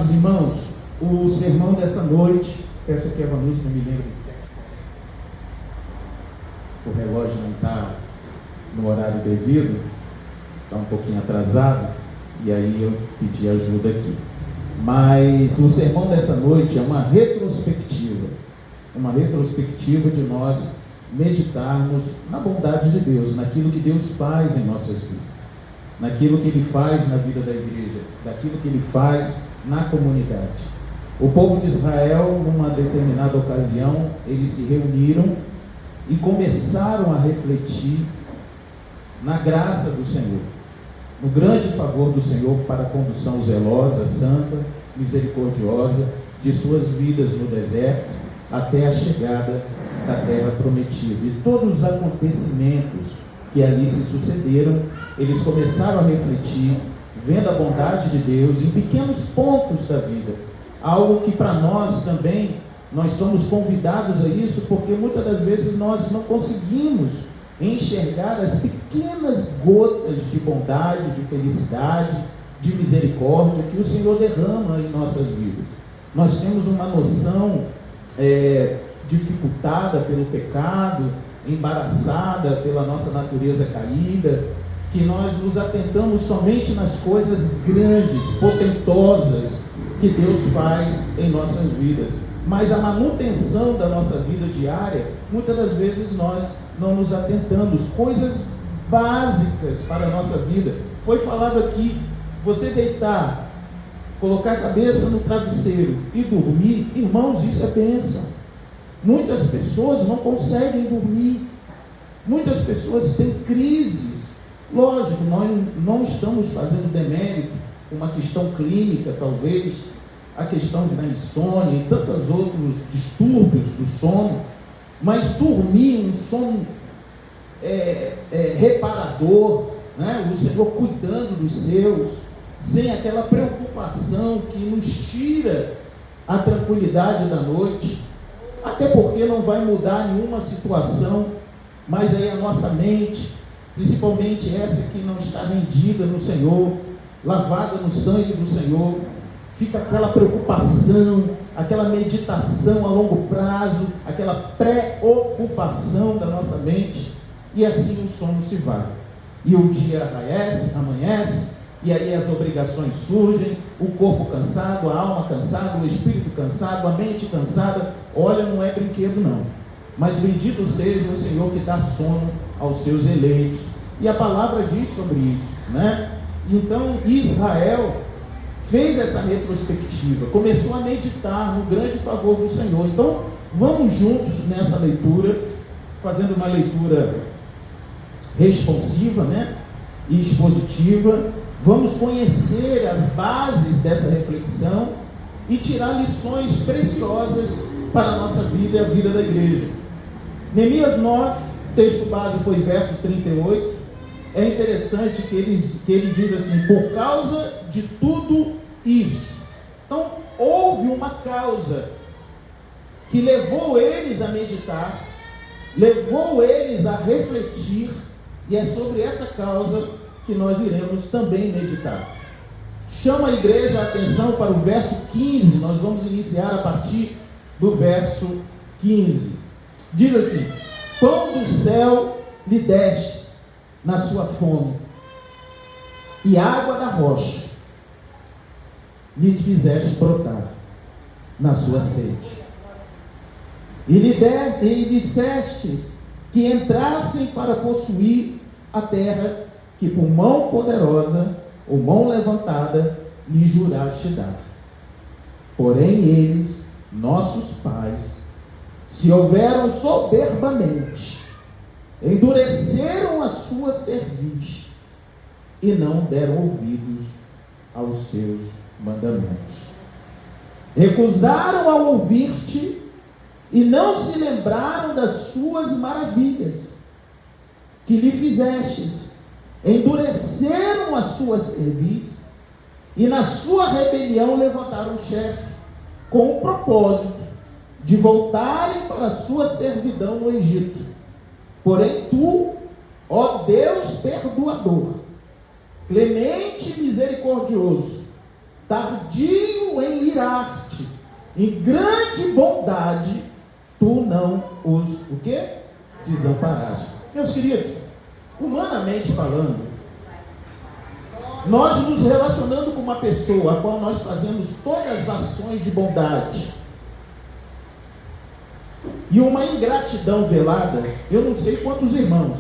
Amados irmãos, o sermão dessa noite, peço que a Vanusca me lembre sempre. O relógio não está no horário devido, está um pouquinho atrasado, e aí eu pedi ajuda aqui. Mas o sermão dessa noite é uma retrospectiva de nós meditarmos na bondade de Deus, naquilo que Deus faz em nossas vidas, naquilo que Ele faz na vida da igreja, daquilo que Ele faz na comunidade. O povo de Israel, numa determinada ocasião, eles se reuniram e começaram a refletir na graça do Senhor, no grande favor do Senhor para a condução zelosa, santa, misericordiosa de suas vidas no deserto até a chegada da terra prometida. E todos os acontecimentos que ali se sucederam, eles começaram a refletir, vendo a bondade de Deus em pequenos pontos da vida, algo que para nós também, nós somos convidados a isso, porque muitas das vezes nós não conseguimos enxergar as pequenas gotas de bondade, de felicidade, de misericórdia que o Senhor derrama em nossas vidas. Nós temos uma noção dificultada pelo pecado, embaraçada pela nossa natureza caída, que nós nos atentamos somente nas coisas grandes, potentosas que Deus faz em nossas vidas, mas a manutenção da nossa vida diária, muitas das vezes nós não nos atentamos, coisas básicas para a nossa vida. Foi falado aqui, você deitar, colocar a cabeça no travesseiro e dormir, irmãos, isso é bênção. Muitas pessoas não conseguem dormir, muitas pessoas têm crises. Lógico, nós não estamos fazendo demérito, uma questão clínica talvez, a questão da insônia e tantos outros distúrbios do sono, mas dormir um sono reparador, né? O Senhor cuidando dos seus, sem aquela preocupação que nos tira a tranquilidade da noite, até porque não vai mudar nenhuma situação, mas aí a nossa mente, principalmente essa que não está rendida no Senhor, lavada no sangue do Senhor, fica aquela preocupação, aquela meditação a longo prazo, aquela preocupação da nossa mente, e assim o sono se vai, e o dia amanhece, e aí as obrigações surgem, o corpo cansado, a alma cansada, o espírito cansado, a mente cansada. Olha, não é brinquedo não, mas bendito seja o Senhor que dá sono aos seus eleitos, e a palavra diz sobre isso, né? Então Israel fez essa retrospectiva, começou a meditar no grande favor do Senhor. Então vamos juntos nessa leitura, fazendo uma leitura responsiva, né, e expositiva. Vamos conhecer as bases dessa reflexão e tirar lições preciosas para a nossa vida e a vida da igreja. Neemias 9, o texto base foi verso 38. É interessante que ele diz assim: por causa de tudo isso. Então houve uma causa que levou eles a meditar, levou eles a refletir, e é sobre essa causa que nós iremos também meditar. Chama a igreja a atenção para o verso 15, nós vamos iniciar a partir do verso 15. Diz assim: pão do céu lhe destes na sua fome, e água da rocha lhes fizeste brotar na sua sede. E lhe dissestes que entrassem para possuir a terra que por mão poderosa ou mão levantada lhe juraste dar. Porém eles, nossos pais, se houveram soberbamente, endureceram a sua cerviz e não deram ouvidos aos seus mandamentos. Recusaram a ouvir-te e não se lembraram das suas maravilhas que lhe fizestes. Endureceram a sua cerviz e na sua rebelião levantaram o chefe, com o propósito de voltarem para a sua servidão no Egito. Porém tu, ó Deus perdoador, clemente e misericordioso, tardio em inspirar-te em grande bondade, tu não os, o quê? Desamparaste. Meus queridos, humanamente falando, nós nos relacionando com uma pessoa a qual nós fazemos todas as ações de bondade e uma ingratidão velada, eu não sei quantos irmãos,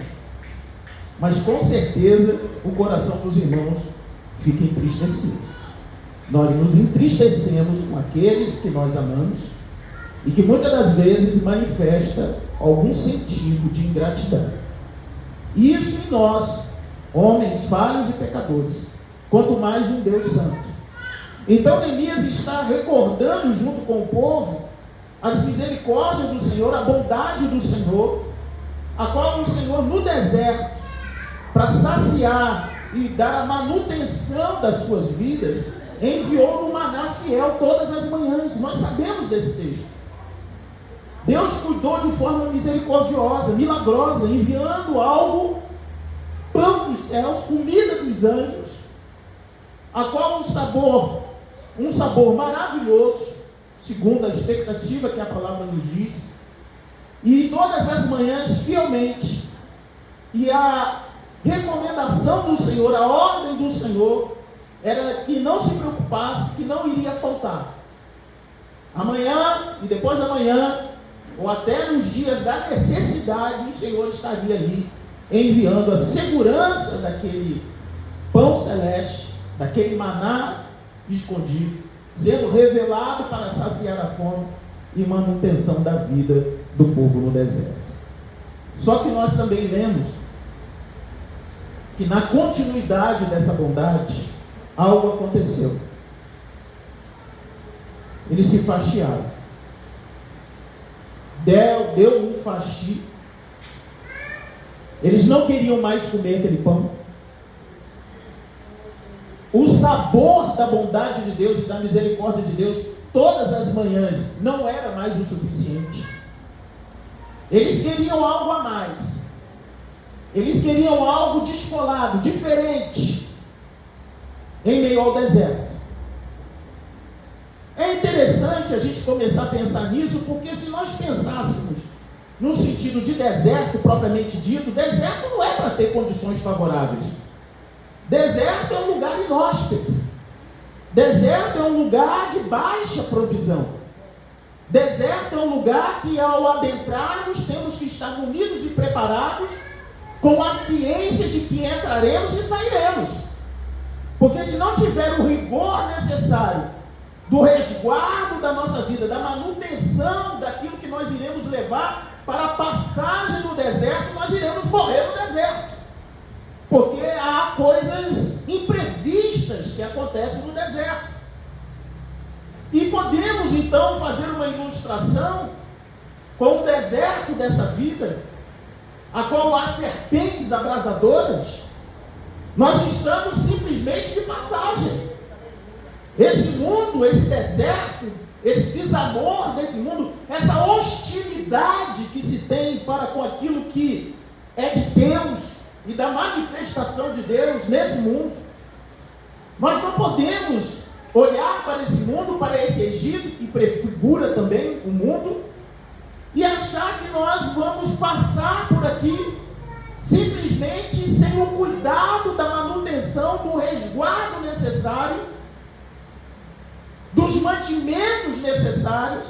mas com certeza o coração dos irmãos fica entristecido. Nós nos entristecemos com aqueles que nós amamos e que muitas das vezes manifesta algum sentido de ingratidão. Isso em nós, homens falhos e pecadores, quanto mais um Deus santo. Então Neemias está recordando junto com o povo as misericórdias do Senhor, a bondade do Senhor, a qual o Senhor no deserto, para saciar e dar a manutenção das suas vidas, enviou no maná fiel todas as manhãs. Nós sabemos desse texto. Deus cuidou de forma misericordiosa, milagrosa, enviando algo, pão dos céus, comida dos anjos, a qual um sabor maravilhoso, segundo a expectativa que a palavra nos diz, e todas as manhãs fielmente, e a recomendação do Senhor, a ordem do Senhor, era que não se preocupasse, que não iria faltar. Amanhã e depois da manhã, ou até nos dias da necessidade, o Senhor estaria ali, enviando a segurança daquele pão celeste, daquele maná escondido, sendo revelado para saciar a fome e manutenção da vida do povo no deserto. Só que nós também lemos que na continuidade dessa bondade, algo aconteceu. Eles se fastiaram. Deu um faxi. Eles não queriam mais comer aquele pão. O sabor da bondade de Deus e da misericórdia de Deus, todas as manhãs, não era mais o suficiente. Eles queriam algo a mais. Eles queriam algo descolado, diferente, em meio ao deserto. É interessante a gente começar a pensar nisso, porque se nós pensássemos no sentido de deserto propriamente dito, deserto não é para ter condições favoráveis. Deserto é um lugar inóspito. Deserto é um lugar de baixa provisão. Deserto é um lugar que, ao adentrarmos, temos que estar unidos e preparados com a ciência de que entraremos e sairemos. Porque se não tiver o rigor necessário do resguardo da nossa vida, da manutenção daquilo que nós iremos levar para a passagem do deserto, nós iremos morrer no deserto. Porque há coisas imprevistas que acontecem no deserto. E podemos então fazer uma ilustração com o deserto dessa vida, a qual há serpentes abrasadoras. Nós estamos simplesmente de passagem. Esse mundo, esse deserto, esse desamor desse mundo, essa hostilidade que se tem para com aquilo que é de Deus e da manifestação de Deus nesse mundo. Nós não podemos olhar para esse mundo, para esse Egito, que prefigura também o mundo, e achar que nós vamos passar por aqui simplesmente sem o cuidado da manutenção, do resguardo necessário, dos mantimentos necessários,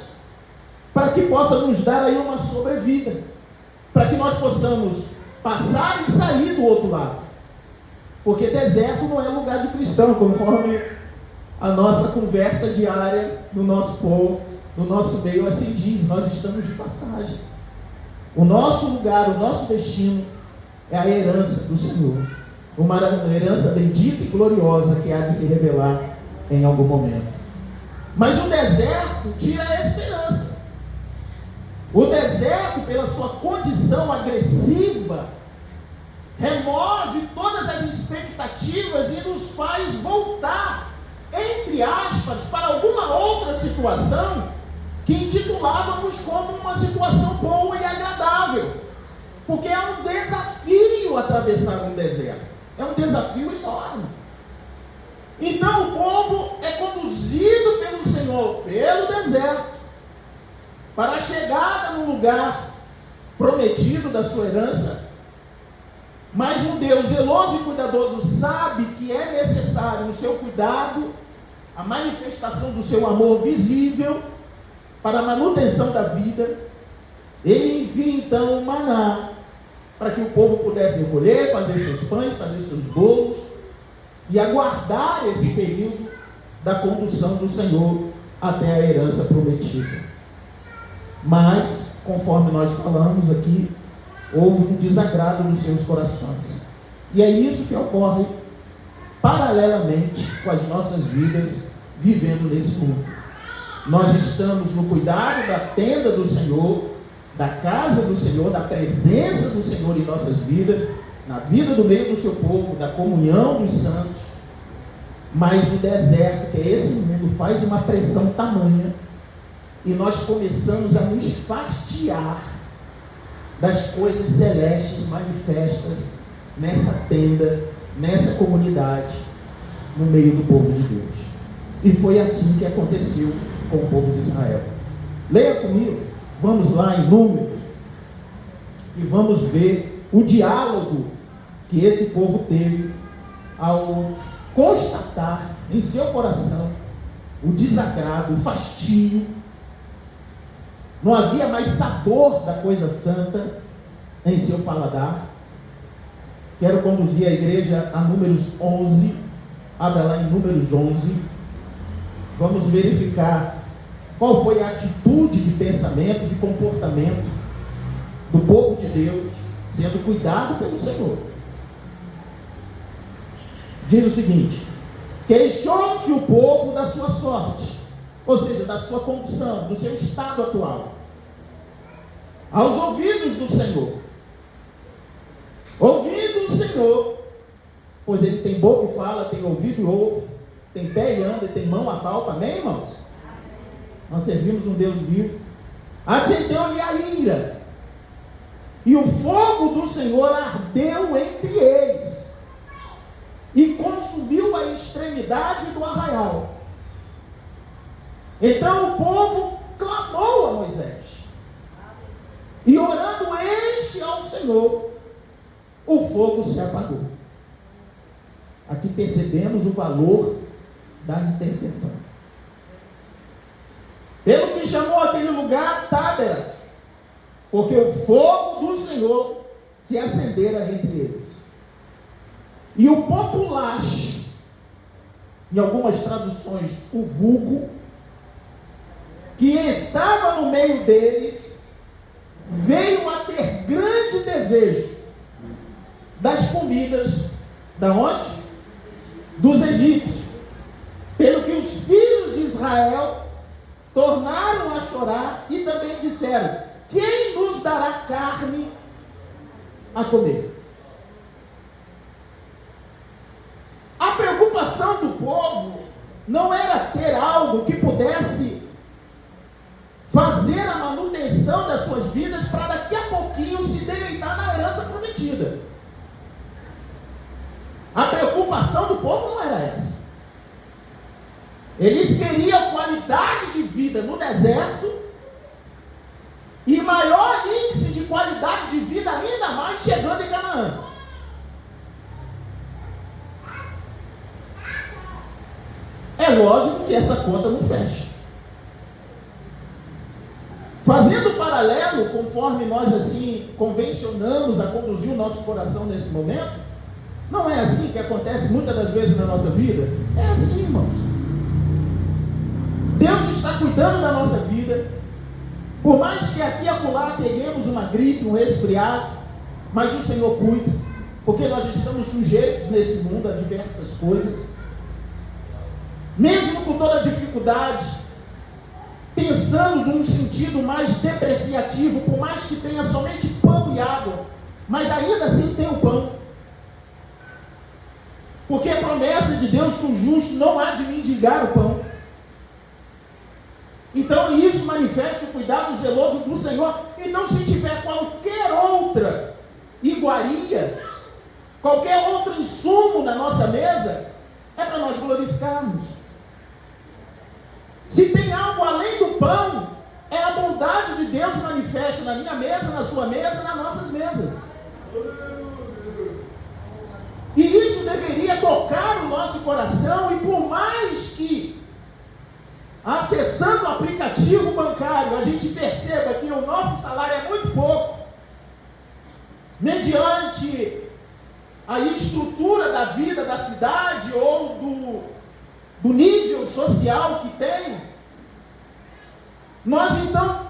para que possa nos dar aí uma sobrevida, para que nós possamos passar e sair do outro lado. Porque deserto não é lugar de cristão, conforme a nossa conversa diária no nosso povo, no nosso meio assim diz, nós estamos de passagem. O nosso lugar, o nosso destino é a herança do Senhor, uma herança bendita e gloriosa que há de se revelar em algum momento. Mas o deserto tira a esperança. O deserto, pela sua condição agressiva, remove todas as expectativas e nos faz voltar, entre aspas, para alguma outra situação que intitulávamos como uma situação boa e agradável. Porque é um desafio atravessar um deserto. É um desafio enorme. Então o povo é conduzido pelo Senhor pelo deserto para a chegada no lugar prometido da sua herança. Mas um Deus zeloso e cuidadoso sabe que é necessário no seu cuidado a manifestação do seu amor visível para a manutenção da vida. Ele envia então o maná para que o povo pudesse recolher, fazer seus pães, fazer seus bolos e aguardar esse período da condução do Senhor até a herança prometida. Mas, conforme nós falamos aqui, houve um desagrado nos seus corações. E é isso que ocorre paralelamente com as nossas vidas vivendo nesse mundo. Nós estamos no cuidado da tenda do Senhor, da casa do Senhor, da presença do Senhor em nossas vidas, na vida do meio do seu povo, da comunhão dos santos. Mas o deserto, que é esse mundo, faz uma pressão tamanha e nós começamos a nos fastiar das coisas celestes manifestas nessa tenda, nessa comunidade, no meio do povo de Deus. E foi assim que aconteceu com o povo de Israel. Leia comigo, vamos lá em Números, e vamos ver o diálogo que esse povo teve ao constatar em seu coração o desagrado, o fastio. Não havia mais sabor da coisa santa em seu paladar. Quero conduzir a igreja a Números 11. Abra lá em Números 11. Vamos verificar qual foi a atitude de pensamento, de comportamento do povo de Deus, sendo cuidado pelo Senhor. Diz o seguinte: queixou-se o povo da sua sorte, ou seja, da sua condição, do seu estado atual, aos ouvidos do Senhor. Ouvindo o Senhor, pois ele tem boca e fala, tem ouvido e ouve, tem pé e anda, e tem mão a palpa. Amém, irmãos? Nós servimos um Deus vivo. Acendeu-lhe a ira, e o fogo do Senhor ardeu entre eles, e consumiu a extremidade do arraial. Então o povo clamou a Moisés, e orando este ao Senhor, o fogo se apagou. Aqui percebemos o valor da intercessão. Pelo que chamou aquele lugar Tábera, porque o fogo do Senhor se acendera entre eles. E o populacho, em algumas traduções, o vulgo, que estava no meio deles, veio a ter grande desejo das comidas, da onde? Dos egípcios. Pelo que os filhos de Israel tornaram a chorar e também disseram: quem nos dará carne a comer? A preocupação do povo não era ter algo que pudesse fazer a manutenção das suas vidas para daqui a pouquinho se deleitar na herança prometida. A preocupação do povo não era essa. Eles queriam qualidade de vida no deserto e maior índice de qualidade de vida ainda mais chegando em Canaã. É lógico que essa conta não fecha. Fazendo um paralelo, conforme nós assim convencionamos a conduzir o nosso coração nesse momento, não é assim que acontece muitas das vezes na nossa vida? É assim, irmãos. Deus está cuidando da nossa vida, por mais que aqui e acolá peguemos uma gripe, um resfriado, mas o Senhor cuida, porque nós estamos sujeitos nesse mundo a diversas coisas. Mesmo com toda a dificuldade, pensando num sentido mais depreciativo, por mais que tenha somente pão e água, mas ainda assim tem o pão. Porque a promessa de Deus que o justo não há de mendigar o pão. Então isso manifesta o cuidado zeloso do Senhor. Então se tiver qualquer outra iguaria, qualquer outro insumo na nossa mesa, é para nós glorificarmos. Se tem algo além do pão, é a bondade de Deus manifesta na minha mesa, na sua mesa, nas nossas mesas. E isso deveria tocar o nosso coração, e por mais que, acessando o aplicativo bancário, a gente perceba que o nosso salário é muito pouco, mediante a estrutura da vida da cidade ou do nível social que tem, nós então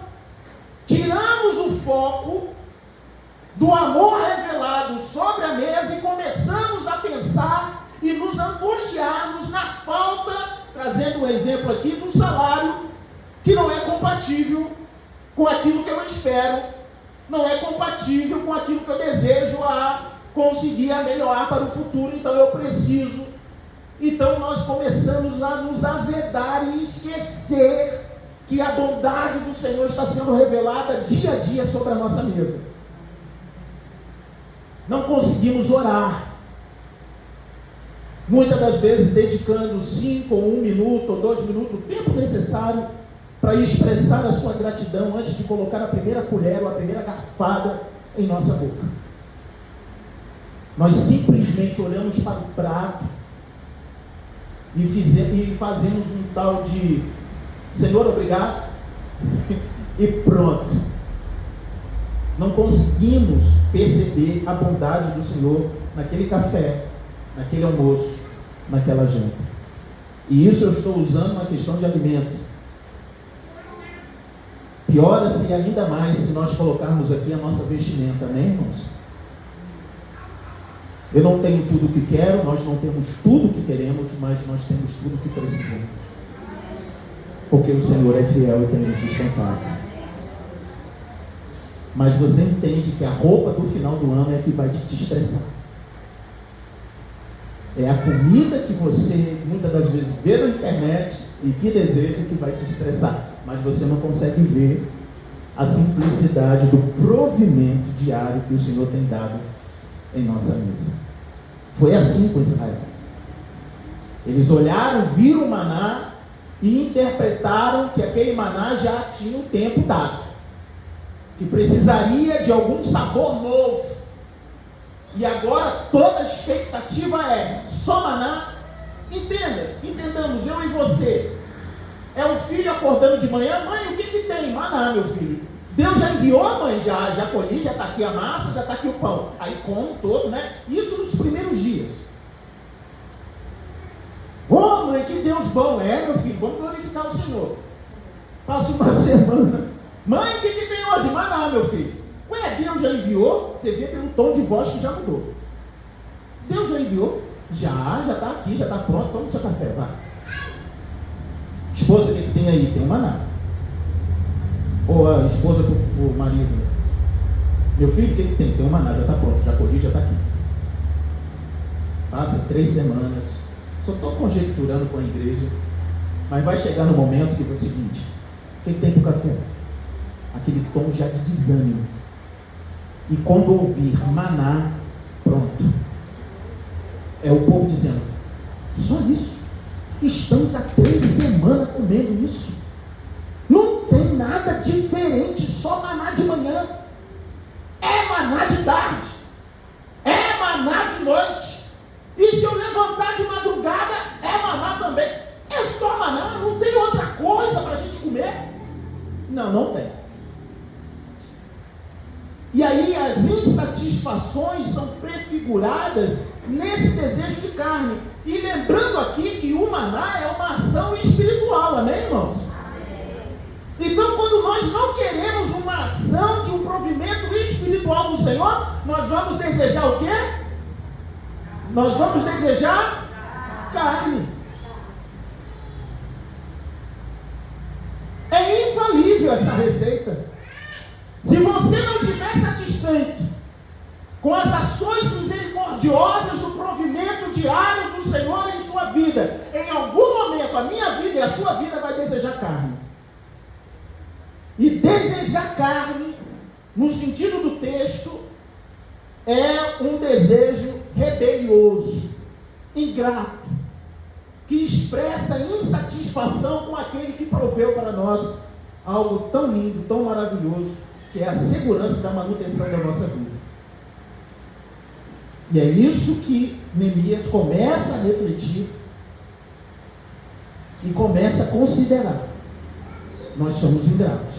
tiramos o foco do amor revelado sobre a mesa e começamos a pensar e nos angustiarmos na falta, trazendo um exemplo aqui, do salário que não é compatível com aquilo que eu espero, não é compatível com aquilo que eu desejo a conseguir a melhorar para o futuro, então eu preciso. Então nós começamos a nos azedar e esquecer que a bondade do Senhor está sendo revelada dia a dia sobre a nossa mesa. Não conseguimos orar, muitas das vezes dedicando 5 ou 1 minuto ou 2 minutos, o tempo necessário para expressar a sua gratidão antes de colocar a primeira colher ou a primeira garfada em nossa boca. Nós simplesmente olhamos para o prato e fazemos um tal de Senhor, obrigado, e pronto. Não conseguimos perceber a bondade do Senhor naquele café, naquele almoço, naquela janta. E isso eu estou usando uma questão de alimento. Piora-se ainda mais se nós colocarmos aqui a nossa vestimenta, amém, irmãos? Eu não tenho tudo o que quero, nós não temos tudo o que queremos, mas nós temos tudo o que precisamos. Porque o Senhor é fiel e tem nos sustentado. Mas você entende que a roupa do final do ano é que vai te estressar. É a comida que você muitas das vezes vê na internet e que deseja que vai te estressar. Mas você não consegue ver a simplicidade do provimento diário que o Senhor tem dado em nossa mesa. Foi assim com Israel. Eles olharam, viram o maná e interpretaram que aquele maná já tinha um tempo dado, que precisaria de algum sabor novo. E agora toda a expectativa é só maná. Entendamos, eu e você. É o filho acordando de manhã, mãe, o que tem? Maná, meu filho. Deus já enviou, mãe, já colhi, já está aqui a massa, já está aqui o pão. Aí come todo, né? Isso nos primeiros dias. Oh, mãe, que Deus bom. É, meu filho, vamos glorificar o Senhor. Passa uma semana. Mãe, o que tem hoje? Maná, meu filho. Ué, Deus já enviou? Você vê pelo tom de voz que já mudou. Deus já enviou? Já está aqui, já está pronto. Toma o seu café, vai. Esposa, o que tem aí? Tem um maná. Ou a esposa pro marido. Meu filho, o que tem? Tem um maná, já está pronto, já colhi, já está aqui. Passa 3 semanas. Só estou conjecturando com a igreja. Mas vai chegar no momento que é o seguinte: o que tem para o café? Aquele tom já de desânimo. E quando ouvir maná, pronto. É o povo dizendo: só isso? Estamos há 3 semanas comendo isso. Não tem nada diferente, só maná de manhã. É maná de tarde. É maná de noite. E se eu levantar de madrugada, é maná também. É só maná, não tem outra coisa para a gente comer. Não tem. E aí as insatisfações são prefiguradas nesse desejo de carne. E lembrando aqui que o maná é uma ação espiritual, amém, irmãos? Então, quando nós não queremos uma ação de um provimento espiritual do Senhor, nós vamos desejar o quê? Nós vamos desejar carne. É infalível essa receita. Se você não estiver satisfeito com as ações misericordiosas do provimento diário do Senhor em sua vida, em algum momento a minha vida e a sua vida vai desejar carne. E desejar carne, no sentido do texto, é um desejo rebelioso, ingrato, que expressa insatisfação com aquele que proveu para nós algo tão lindo, tão maravilhoso, que é a segurança da manutenção da nossa vida. E é isso que Neemias começa a refletir e começa a considerar. Nós somos ingratos,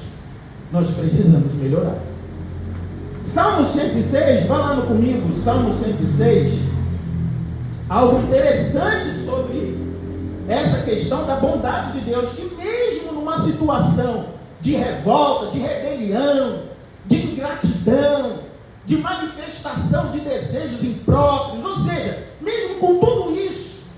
nós precisamos melhorar. Salmo 106, vá lá comigo, Salmo 106, algo interessante sobre essa questão da bondade de Deus, que mesmo numa situação de revolta, de rebelião, de ingratidão, de manifestação de desejos impróprios, ou seja, mesmo com tudo isso,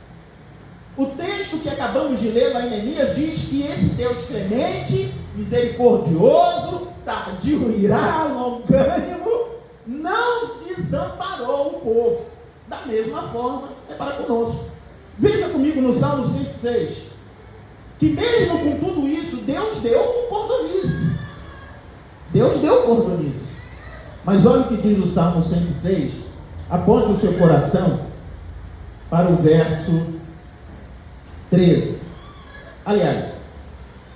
o texto que acabamos de ler lá em Neemias diz que esse Deus clemente, misericordioso, tardio em irá, longânimo, não desamparou o povo. Da mesma forma é para conosco. Veja comigo no Salmo 106, que mesmo com tudo isso, Deus deu cordonizes. Deus deu cordonizes. Mas olha o que diz o Salmo 106. Aponte o seu coração para o verso 13. Aliás,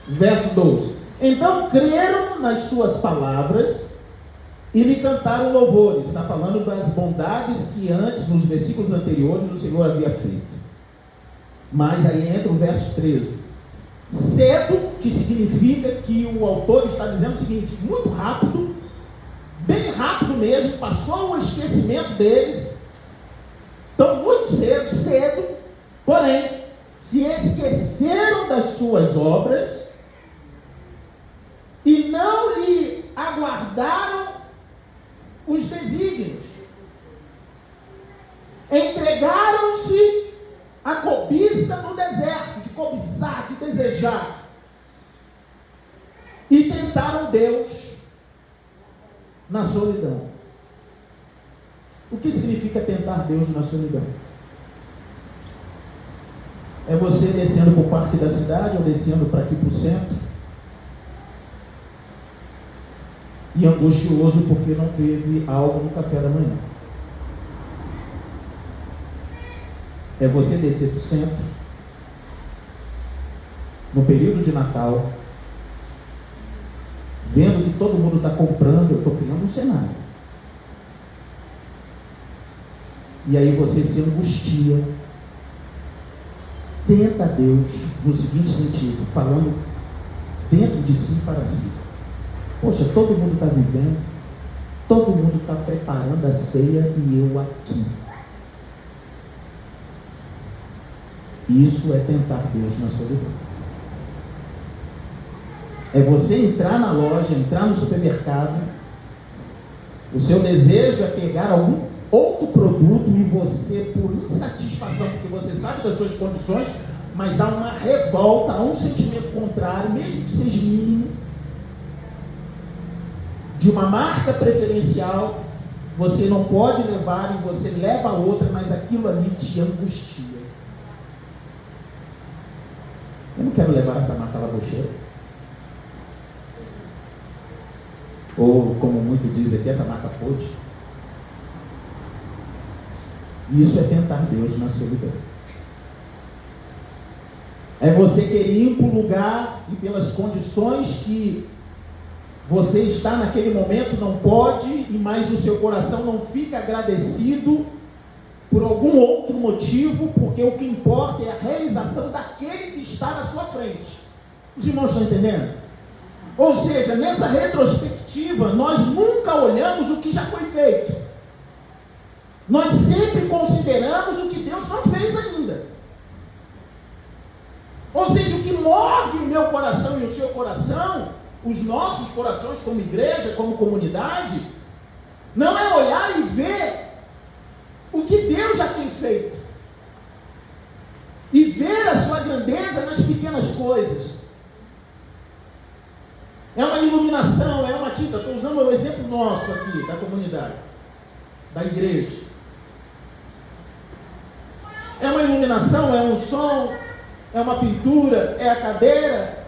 verso 12. Então creram nas suas palavras e lhe cantaram louvores. Está falando das bondades que antes, nos versículos anteriores, o Senhor havia feito. Mas aí entra o verso 13. Cedo, que significa que o autor está dizendo o seguinte: muito rápido, bem rápido mesmo, passou o esquecimento deles. Então, muito cedo, porém, se esqueceram das suas obras e não lhe aguardaram os desígnios. Entregaram-se à cobiça no deserto, de cobiçar, de desejar, e tentaram Deus na solidão. O que significa tentar Deus na solidão? É você descendo para o parque da cidade, ou descendo para aqui para o centro, e angustioso porque não teve algo no café da manhã. É você descer para o centro, no período de Natal, vendo que todo mundo está comprando. Eu estou criando um cenário. E aí você se angustia, tenta Deus no seguinte sentido, falando dentro de si para si: poxa, todo mundo está vivendo, todo mundo está preparando a ceia e eu aqui. Isso é tentar Deus na solidão. É você entrar na loja, entrar no supermercado, o seu desejo é pegar algum outro produto e você, por insatisfação, porque você sabe das suas condições, mas há uma revolta, há um sentimento contrário, mesmo que seja mínimo, de uma marca preferencial, você não pode levar e você leva a outra, mas aquilo ali te angustia. Eu não quero levar essa marca labocheira. Ou, como muito diz aqui, essa marca pode. Isso é tentar Deus na solidão. É você querer ir para o lugar e pelas condições que você está naquele momento não pode, e mais o seu coração não fica agradecido por algum outro motivo, porque o que importa é a realização daquele que está na sua frente. Os irmãos estão entendendo? Ou seja, nessa retrospectiva, nós nunca olhamos o que já foi feito. Nós sempre consideramos o que Deus não fez ainda. Ou seja, o que move o meu coração e o seu coração, os nossos corações como igreja, como comunidade, não é olhar e ver o que Deus já tem feito, e ver a sua grandeza nas pequenas coisas. É uma iluminação, é uma tinta. Estou usando o exemplo nosso aqui, da comunidade, da igreja. É uma iluminação, é um som, é uma pintura, é a cadeira,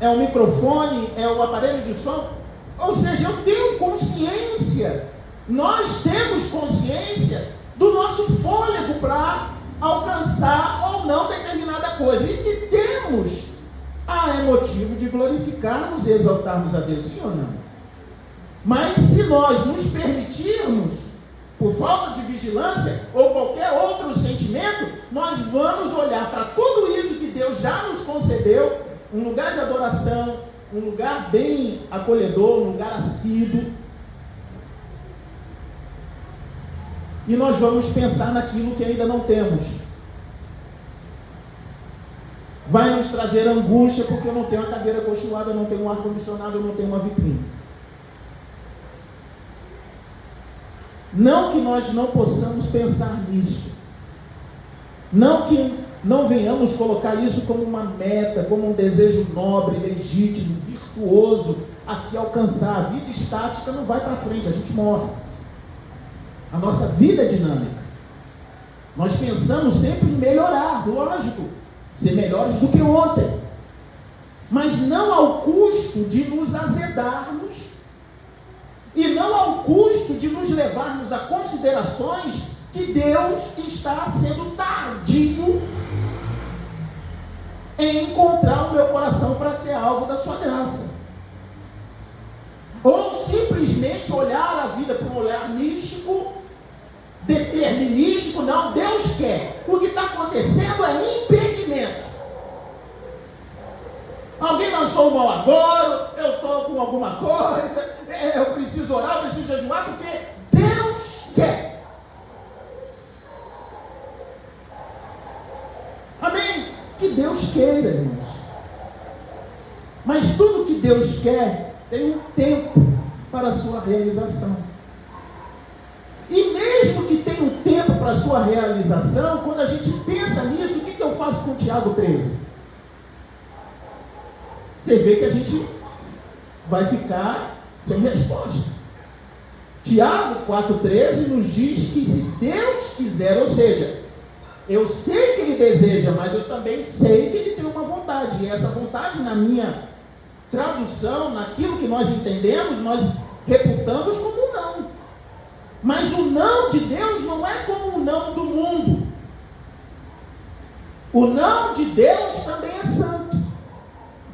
é o microfone, é o aparelho de som. Ou seja, eu tenho consciência, nós temos consciência do nosso fôlego para alcançar ou ou não determinada coisa. E se temos, é motivo de glorificarmos e exaltarmos a Deus, sim ou não? Mas se nós nos permitirmos, por falta de vigilância ou qualquer outro sentimento, nós vamos olhar para tudo isso que Deus já nos concedeu, um lugar de adoração, um lugar bem acolhedor, um lugar assíduo, e nós vamos pensar naquilo que ainda não temos. Vai nos trazer angústia, porque eu não tenho uma cadeira acolchoada, eu não tenho um ar-condicionado, eu não tenho uma vitrine. Não que nós não possamos pensar nisso. Não que não venhamos colocar isso como uma meta, como um desejo nobre, legítimo, virtuoso a se alcançar. A vida estática não vai para frente, a gente morre. A nossa vida é dinâmica. Nós pensamos sempre em melhorar, lógico, ser melhores do que ontem, mas não ao custo de nos azedarmos e não ao custo de nos levarmos a considerações que Deus está sendo tardio em encontrar o meu coração para ser alvo da sua graça. Ou simplesmente olhar a vida por um olhar místico, determinístico. Não, Deus quer. O que está acontecendo é impedimento. Alguém lançou o mal agora, eu estou com alguma coisa, eu preciso orar, eu preciso jejuar, porque Deus quer. Amém? Que Deus queira, irmãos. Mas tudo que Deus quer tem um tempo para a sua realização. E mesmo que tenha um tempo para a sua realização, quando a gente pensa nisso, o que eu faço com Tiago 13? Você vê que a gente vai ficar sem resposta. Tiago 4,13 nos diz que se Deus quiser, ou seja, eu sei que Ele deseja, mas eu também sei que Ele tem uma vontade. E essa vontade, na minha tradução, naquilo que nós entendemos, nós reputamos como um não. Mas o não de Deus não é como o não do mundo. O não de Deus também é santo.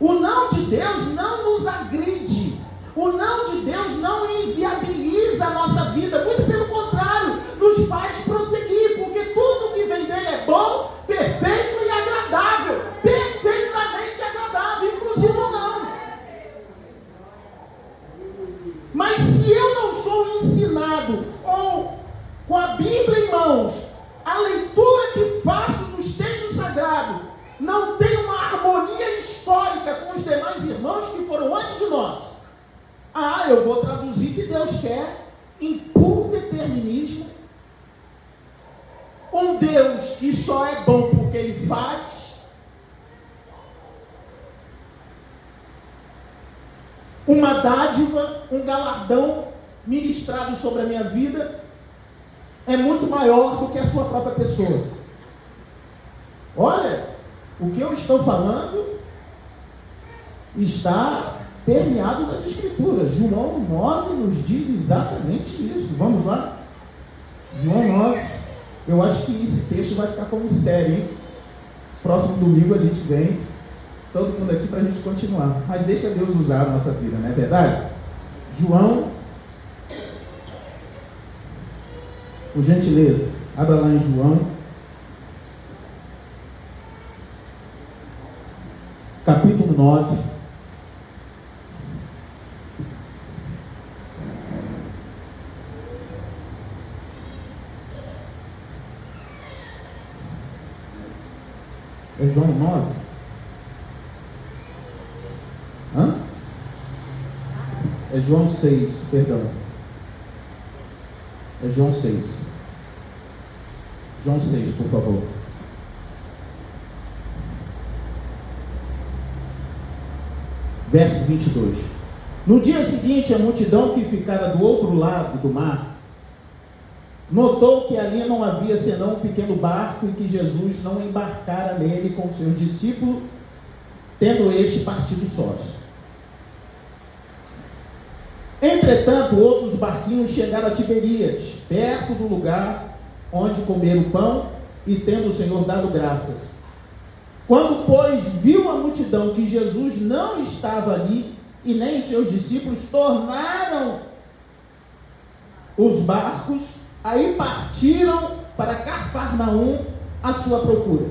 O não de Deus não nos agride. O não de Deus não inviabiliza a nossa vida. Muito pelo contrário, nos faz prosseguir. Porque tudo que vem dele é bom, perfeito e agradável. Perfeitamente agradável, inclusive o não. Mas se eu não sou ensinado, ou com a Bíblia em mãos, a leitura que faço dos textos sagrados não tem uma harmonia histórica com os demais irmãos que foram antes de nós, eu vou traduzir que Deus quer em puro determinismo, um Deus que só é bom porque Ele faz, uma dádiva, um galardão ministrado sobre a minha vida é muito maior do que a sua própria pessoa. Olha, o que eu estou falando está permeado das Escrituras. João 9 nos diz exatamente isso. Vamos lá? João 9. Eu acho que esse texto vai ficar como série, hein? Próximo domingo a gente vem, todo mundo aqui, para a gente continuar. Mas deixa Deus usar a nossa vida, não é verdade? João, por gentileza, abra lá em João, capítulo 9. É João 9? Hã? É João 6, perdão. É João 6. João 6, por favor. Verso 22. No dia seguinte, a multidão que ficara do outro lado do mar notou que ali não havia senão um pequeno barco e que Jesus não embarcara nele com seus discípulos, tendo este partido sós. Entretanto, outros barquinhos chegaram a Tiberíades, perto do lugar onde comeram o pão, e tendo o Senhor dado graças, Quando, pois, viu a multidão que Jesus não estava ali, e nem os seus discípulos, tornaram os barcos, aí partiram para Cafarnaum à sua procura.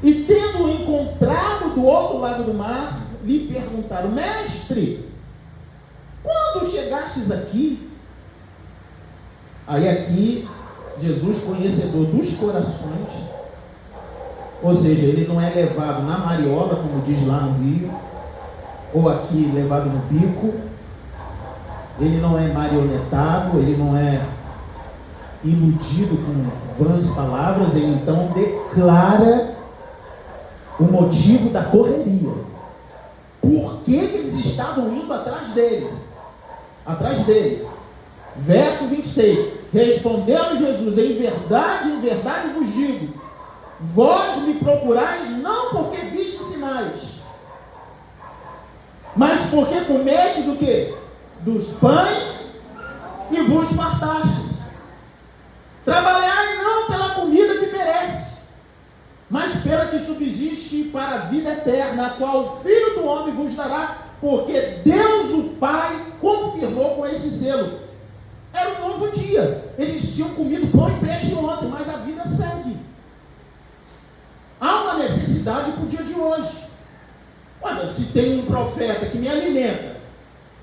E tendo-o encontrado do outro lado do mar, lhe perguntaram: mestre, quando chegastes aqui? Aí aqui, Jesus, conhecedor dos corações, ou seja, ele não é levado na mariola, como diz lá no Rio, ou aqui levado no bico, ele não é marionetado, ele não é iludido com vãs palavras, ele então declara o motivo da correria. Por que eles estavam indo atrás dele? Verso 26, respondeu Jesus: em verdade vos digo, vós me procurais não porque viste sinais, mas porque comeste do quê? Dos pães e vos fartastes. Trabalhai não pela comida que perece, mas pela que subsiste para a vida eterna, a qual o Filho do Homem vos dará, porque Deus o Pai confirmou com esse selo. Era um novo dia, eles tinham comido pão e peixe ontem, mas a vida segue. Há uma necessidade para o dia de hoje. Olha, se tem um profeta que me alimenta,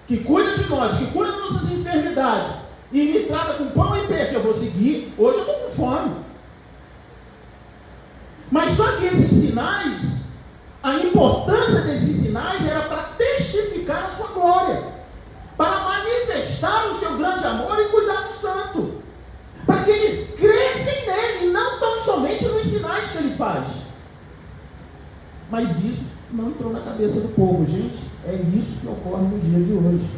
que cuida de nós, que cura de nossas enfermidades, e me trata com pão e peixe, eu vou seguir. Hoje eu estou com fome. Mas só que esses sinais, a importância desses sinais era para testificar a sua glória, para manifestar o seu grande amor e cuidar do santo, para que eles crescem nele, não tão somente nos sinais que ele faz. Mas isso não entrou na cabeça do povo, gente. É isso que ocorre no dia de hoje.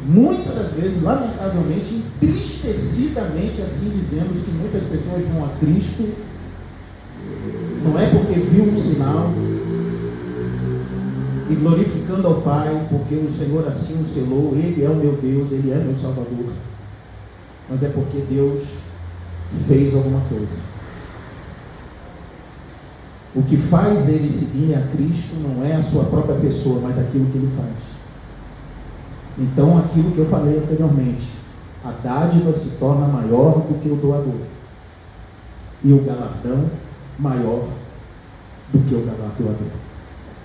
Muitas das vezes, lamentavelmente, entristecidamente, assim dizemos, que muitas pessoas vão a Cristo, não é porque viu um sinal, e glorificando ao Pai, porque o Senhor assim o selou, Ele é o meu Deus, Ele é meu Salvador, mas é porque Deus fez alguma coisa. O que faz ele seguir a Cristo não é a sua própria pessoa, mas aquilo que ele faz. Então, aquilo que eu falei anteriormente, a dádiva se torna maior do que o doador, e o galardão maior do que o galardoador.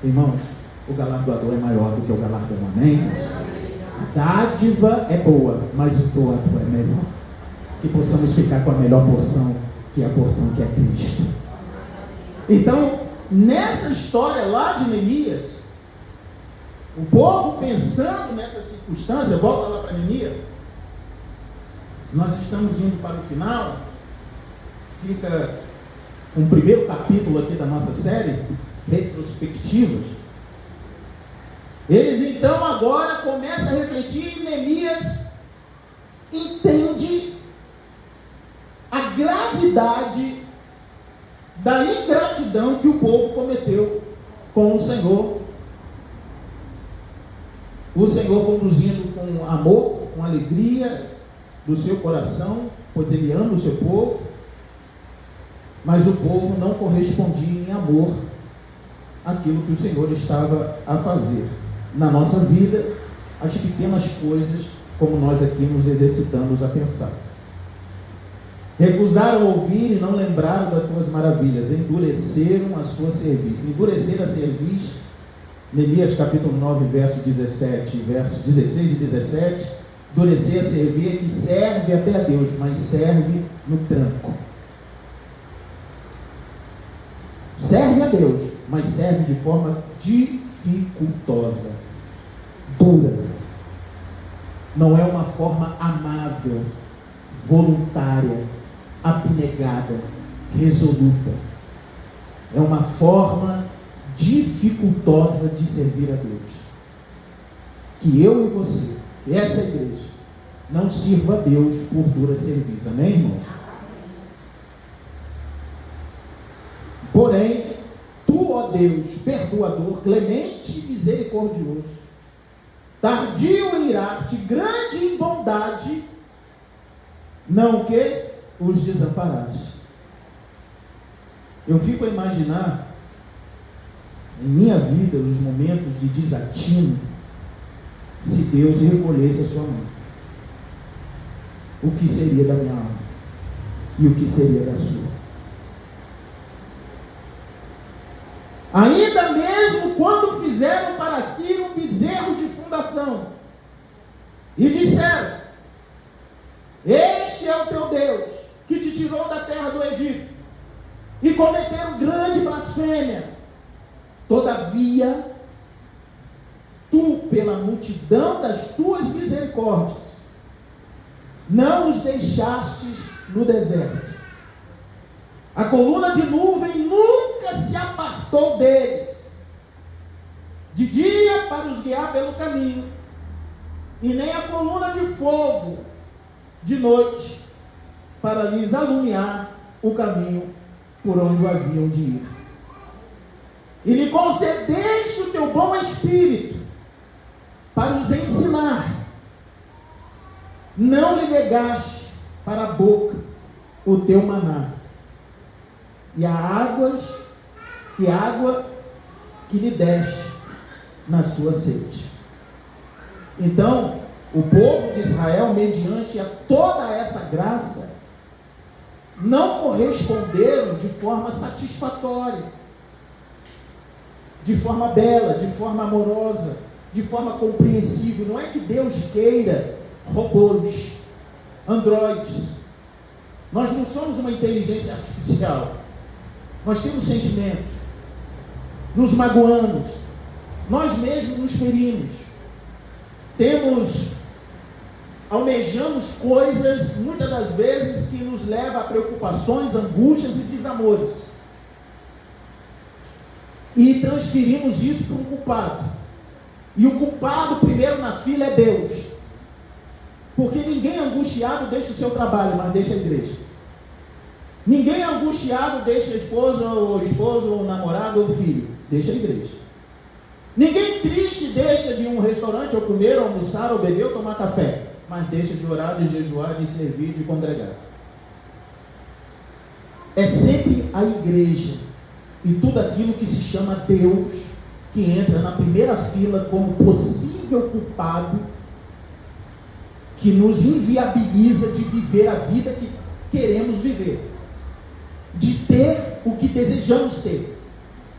Irmãos, o galardoador é maior do que o galardão, amém, irmãos? A dádiva é boa, mas o doador é melhor. Que possamos ficar com a melhor porção, que é a porção que é Cristo. Então, nessa história lá de Neemias, o povo pensando nessa circunstância, volta lá para Neemias, nós estamos indo para o final, fica um primeiro capítulo aqui da nossa série, retrospectivas. Eles então agora começam a refletir, e Neemias entende a gravidade da ingratidão que o povo cometeu com o Senhor. O Senhor conduzindo com amor, com alegria do seu coração, pois Ele ama o seu povo, mas o povo não correspondia em amor àquilo que o Senhor estava a fazer. Na nossa vida, as pequenas coisas, como nós aqui nos exercitamos a pensar. Recusaram ouvir e não lembraram das tuas maravilhas, endureceram a sua cerviz. Endurecer a cerviz, Neemias capítulo 9, verso 17, verso 16 e 17, endurecer a cerviz é que serve até a Deus, mas serve no tranco. Serve a Deus, mas serve de forma dificultosa, dura. Não é uma forma amável, voluntária, abnegada, resoluta. É uma forma dificultosa de servir a Deus. Que eu e você, que essa igreja, não sirva a Deus por dura cerviz. Amém, irmãos? Porém, tu, ó Deus, perdoador, clemente e misericordioso, tardio em irar-te, grande em bondade, não que os desamparaste. Eu fico a imaginar, em minha vida, os momentos de desatino, se Deus recolhesse a sua mão. O que seria da minha alma? E o que seria da sua? Ainda mesmo quando fizeram para si um bezerro de fundação, e disseram: este é o teu Deus, que te tirou da terra do Egito, e cometeram grande blasfêmia. Todavia, tu, pela multidão das tuas misericórdias, não os deixastes no deserto. A coluna de nuvem nunca se apartou deles, de dia para os guiar pelo caminho, e nem a coluna de fogo de noite para lhes alumiar o caminho por onde o haviam de ir. E lhe concedeste o teu bom espírito para os ensinar. Não lhe negaste para a boca o teu maná, e a água que lhe deste na sua sede. Então, o povo de Israel, mediante a toda essa graça, não corresponderam de forma satisfatória, de forma bela, de forma amorosa, de forma compreensível. Não é que Deus queira robôs, androides. Nós não somos uma inteligência artificial. Nós temos sentimentos, nos magoamos, nós mesmos nos ferimos, almejamos coisas, muitas das vezes, que nos levam a preocupações, angústias e desamores, e transferimos isso para um culpado, e o culpado primeiro na fila é Deus, porque ninguém angustiado deixa o seu trabalho, mas deixa a igreja. Ninguém angustiado deixa a esposa, ou namorado, ou filho, deixa a igreja. Ninguém triste deixa de ir a um restaurante, ou comer, ou almoçar, ou beber, ou tomar café, mas deixa de orar, de jejuar, de servir, de congregar. É sempre a igreja e tudo aquilo que se chama Deus que entra na primeira fila como possível culpado, que nos inviabiliza de viver a vida que queremos viver, de ter o que desejamos ter,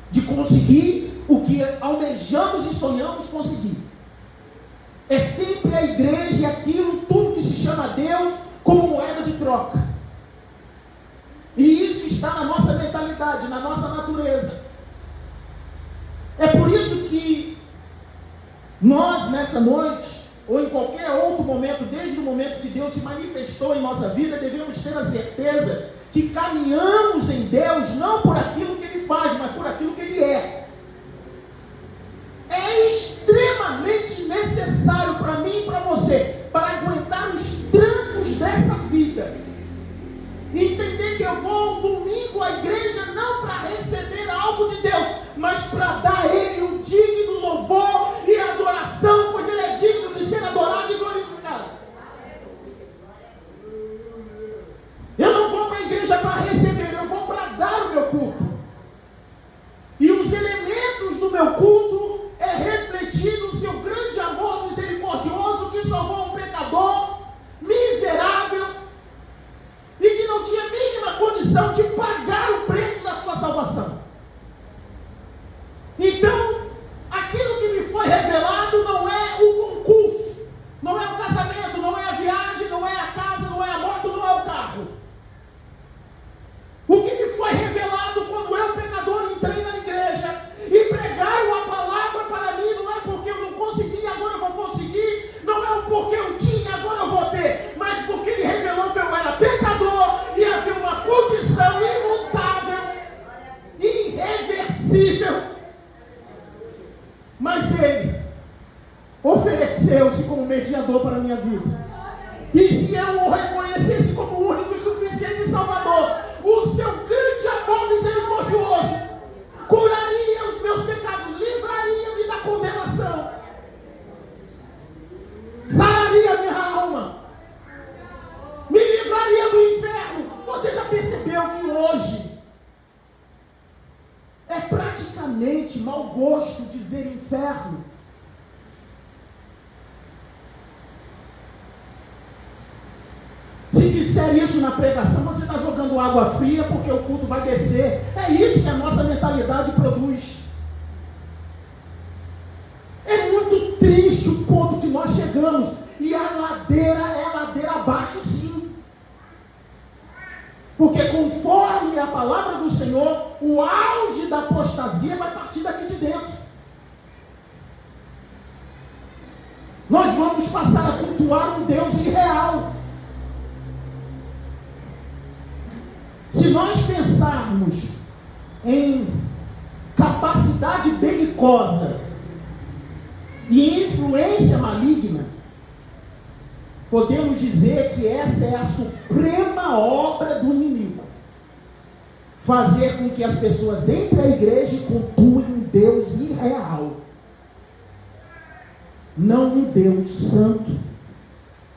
de conseguir o que almejamos e sonhamos conseguir. É sempre a igreja e aquilo, tudo que se chama Deus, como moeda de troca. E isso está na nossa mentalidade, na nossa natureza. É por isso que nós, nessa noite, ou em qualquer outro momento, desde o momento que Deus se manifestou em nossa vida, devemos ter a certeza que caminhamos em Deus não por aquilo que Ele faz, mas por aquilo que Ele é. É extremamente necessário para mim e para você, para aguentar os trancos dessa vida, entender que eu vou ao domingo à igreja não para receber algo de Deus, mas para dar a Ele o digno louvor e adoração, pois Ele é digno de ser adorado e glorificado. Eu não vou para a igreja para receber, eu vou para dar o meu culto. E os elementos do meu culto é refletir no seu grande amor misericordioso que salvou um pecador miserável e que não tinha a mínima condição de pagar o preço da sua salvação. Então, aquilo que me foi revelado não é o concurso, não é o casamento, não é a viagem, não é a casa, não é a moto, não é o carro. O que me foi revelado quando eu, pecador, entrei na igreja e pregaram a palavra para mim, não é porque eu não consegui, agora eu vou conseguir, não é porque eu tinha, agora eu vou ter, mas porque Ele revelou que eu era pecador e havia uma condição imutável, irreversível, mas Ele ofereceu-se como mediador para a minha vida. E se eu o reconhecesse como o único e suficiente Salvador, o seu grande amor misericordioso curaria os meus pecados, livraria-me da condenação, sararia minha alma, me livraria do inferno. Você já percebeu que hoje de mau gosto dizer inferno. Se disser isso na pregação, você está jogando água fria porque o culto vai descer. É isso que a nossa mentalidade produz. É muito triste o ponto que nós chegamos. E a ladeira é ladeira abaixo, sim. Porque conforme a palavra do Senhor, o auge da apostasia vai partir daqui de dentro. Nós vamos passar a cultuar um Deus irreal. Se nós pensarmos em capacidade belicosa e influência maligna, podemos dizer que essa é a suprema obra do inimigo. Fazer com que as pessoas entrem à igreja e cultuem um Deus irreal. Não um Deus santo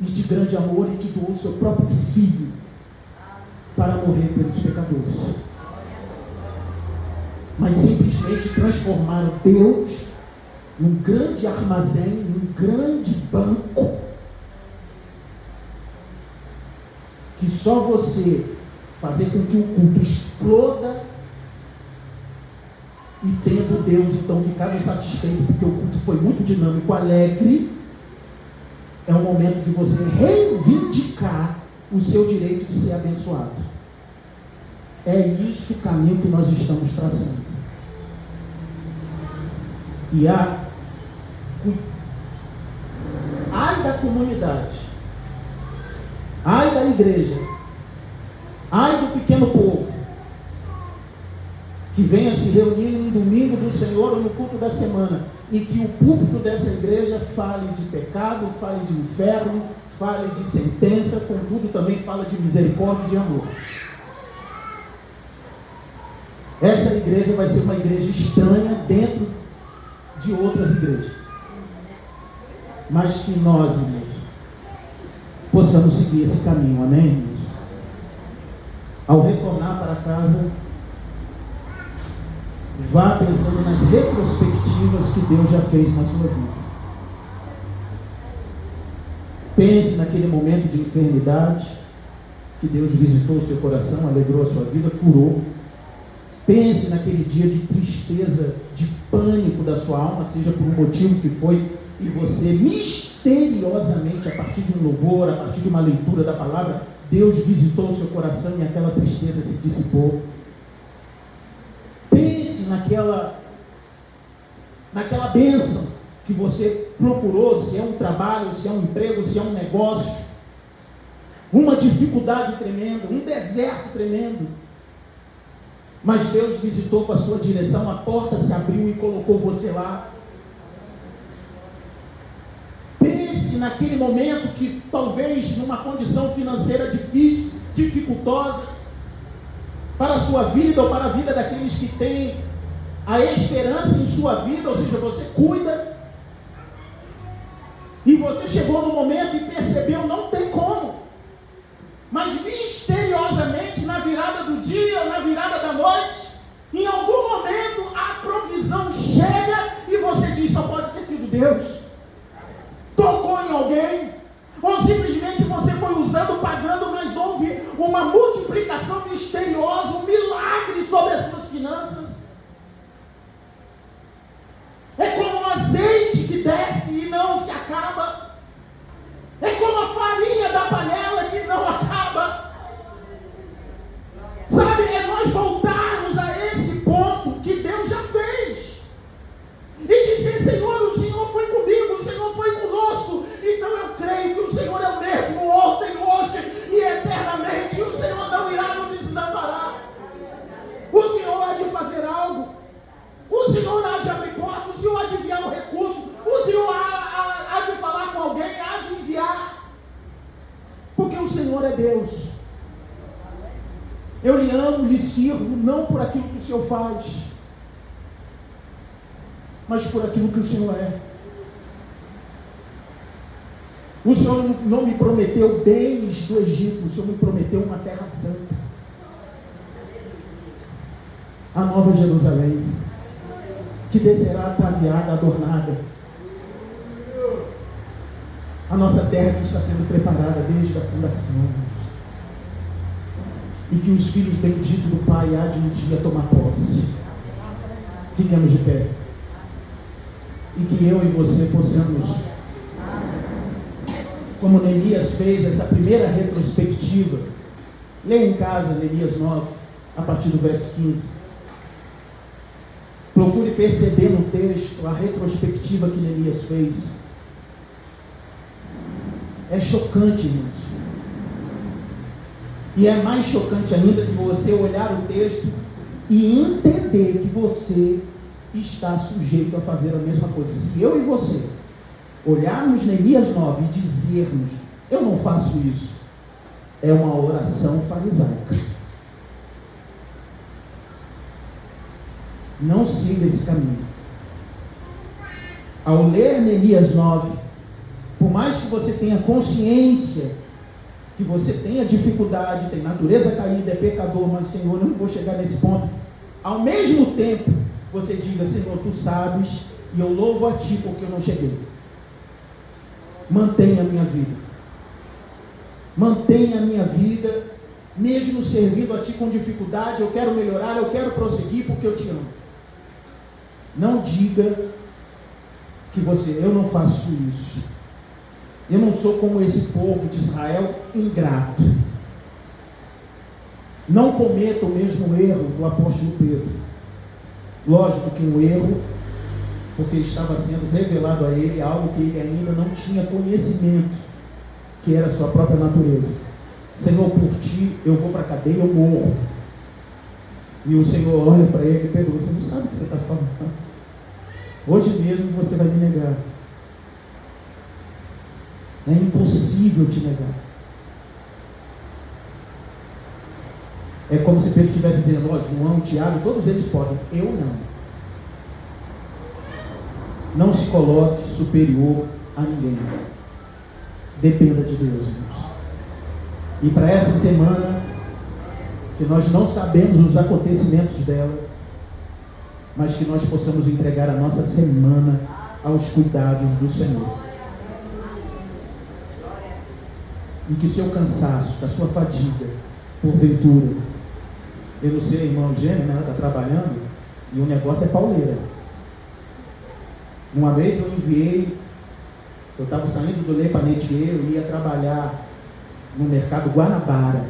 e de grande amor e que doou seu próprio Filho para morrer pelos pecadores. Mas simplesmente transformaram Deus num grande armazém, num grande banco, que só você fazer com que o culto exploda e tendo Deus então ficado satisfeito, porque o culto foi muito dinâmico, alegre, é o momento de você reivindicar o seu direito de ser abençoado. É isso o caminho que nós estamos traçando. E ai da comunidade, ai da igreja, ai do pequeno povo, que venha se reunir no domingo do Senhor ou no culto da semana, e que o púlpito dessa igreja fale de pecado, fale de inferno, fale de sentença, contudo também fala de misericórdia e de amor. Essa igreja vai ser uma igreja estranha dentro de outras igrejas. Mas que nós, irmãos, possamos seguir esse caminho, amém, irmãos? Ao retornar para casa, vá pensando nas retrospectivas que Deus já fez na sua vida. Pense naquele momento de enfermidade que Deus visitou o seu coração, alegrou a sua vida, curou. Pense naquele dia de tristeza, de pânico da sua alma, seja por um motivo que foi, e você misteriosamente, a partir de um louvor, a partir de uma leitura da palavra, Deus visitou o seu coração e aquela tristeza se dissipou. Pense naquela bênção que você procurou, se é um trabalho, se é um emprego, se é um negócio, uma dificuldade tremenda, um deserto tremendo, mas Deus visitou com a sua direção, a porta se abriu e colocou você lá. Pense naquele momento que talvez numa condição financeira difícil, dificultosa, para a sua vida ou para a vida daqueles que têm a esperança em sua vida, ou seja, você cuida, e você chegou no momento e percebeu, não tem como, mas misteriosamente na virada do dia, na virada da noite, em algum momento a provisão chega e você diz, só pode ter sido Deus. Tocou em alguém, ou simplesmente você foi usando, pagando, mas houve uma multiplicação misteriosa, um milagre sobre as suas finanças. É como um azeite que desce e não se acaba. É como a farinha da panela que não acaba. Sabe, é nós voltarmos a esse ponto que Deus já fez. E dizer, Senhor, o Senhor foi comigo, o Senhor foi conosco. Então eu creio que o Senhor é o mesmo ontem, hoje e eternamente. E o Senhor não irá nos desamparar. O Senhor há de fazer algo. O Senhor há de abrir portas, o Senhor há de enviar um recurso, o Senhor há de falar com alguém, há de enviar, porque o Senhor é Deus. Eu lhe amo, lhe sirvo, não por aquilo que o Senhor faz, mas por aquilo que o Senhor é. O Senhor não me prometeu bens do Egito, o Senhor me prometeu uma terra santa, a Nova Jerusalém. que descerá ataviada, adornada. A nossa terra que está sendo preparada desde a fundação. E que os filhos benditos do Pai há de um dia tomar posse. Fiquemos de pé. E que eu e você possamos, como Neemias fez essa primeira retrospectiva. Leia em casa Neemias 9, a partir do verso 15. Procure perceber no texto a retrospectiva que Neemias fez. É chocante, irmãos. E é mais chocante ainda de você olhar o texto e entender que você está sujeito a fazer a mesma coisa. Se eu e você olharmos Neemias 9 e dizermos, eu não faço isso, é uma oração farisaica. Não siga esse caminho. Ao ler Neemias 9, por mais que você tenha consciência que você tenha dificuldade, tem natureza caída, é pecador, mas Senhor, eu não vou chegar nesse ponto. Ao mesmo tempo, você diga, Senhor, Tu sabes, e eu louvo a Ti porque eu não cheguei. Mantenha a minha vida. Mantenha a minha vida, mesmo servindo a Ti com dificuldade, eu quero melhorar, eu quero prosseguir porque eu Te amo. Não diga que eu não faço isso. Eu não sou como esse povo de Israel ingrato. Não cometa o mesmo erro do apóstolo Pedro. Lógico que um erro, porque estava sendo revelado a ele algo que ele ainda não tinha conhecimento, que era a sua própria natureza. Senhor, por Ti eu vou para a cadeia, eu morro. E o Senhor olha para ele e Pedro, você não sabe o que você está falando. Hoje mesmo você vai me negar. É impossível te negar. É como se Pedro estivesse dizendo, João, Tiago, todos eles podem, eu não. Não se coloque superior a ninguém. Dependa de Deus, irmãos. E para essa semana, que nós não sabemos os acontecimentos dela, mas que nós possamos entregar a nossa semana aos cuidados do Senhor. E que o seu cansaço, a sua fadiga, porventura, eu não sei, irmão Gêmeo, né, ela está trabalhando, e o negócio é pauleira. Uma vez eu enviei, eu estava saindo do Lepanetieiro, ia trabalhar no mercado Guanabara.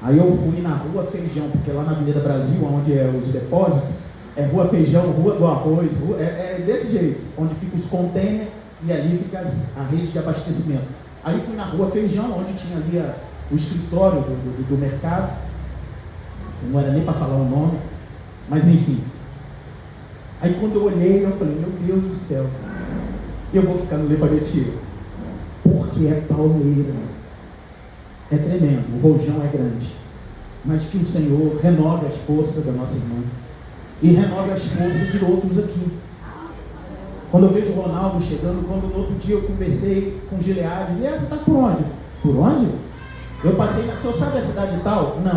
Aí eu fui na Rua Feijão, porque lá na Avenida Brasil, onde é os depósitos, é Rua Feijão, Rua do Arroz, é desse jeito, onde fica os containers e ali fica a rede de abastecimento. Aí fui na Rua Feijão, onde tinha ali o escritório do mercado. Não era nem para falar o nome, mas enfim. Aí quando eu olhei, eu falei, meu Deus do céu, eu vou ficar no Lepanetieiro, porque é pauleira. É tremendo, o rojão é grande. Mas que o Senhor renove as forças da nossa irmã e renove as forças de outros aqui. Quando eu vejo o Ronaldo chegando, quando no outro dia eu conversei com o Gilead, você está por onde? Por onde? Eu passei, o senhor sabe a cidade tal? Não.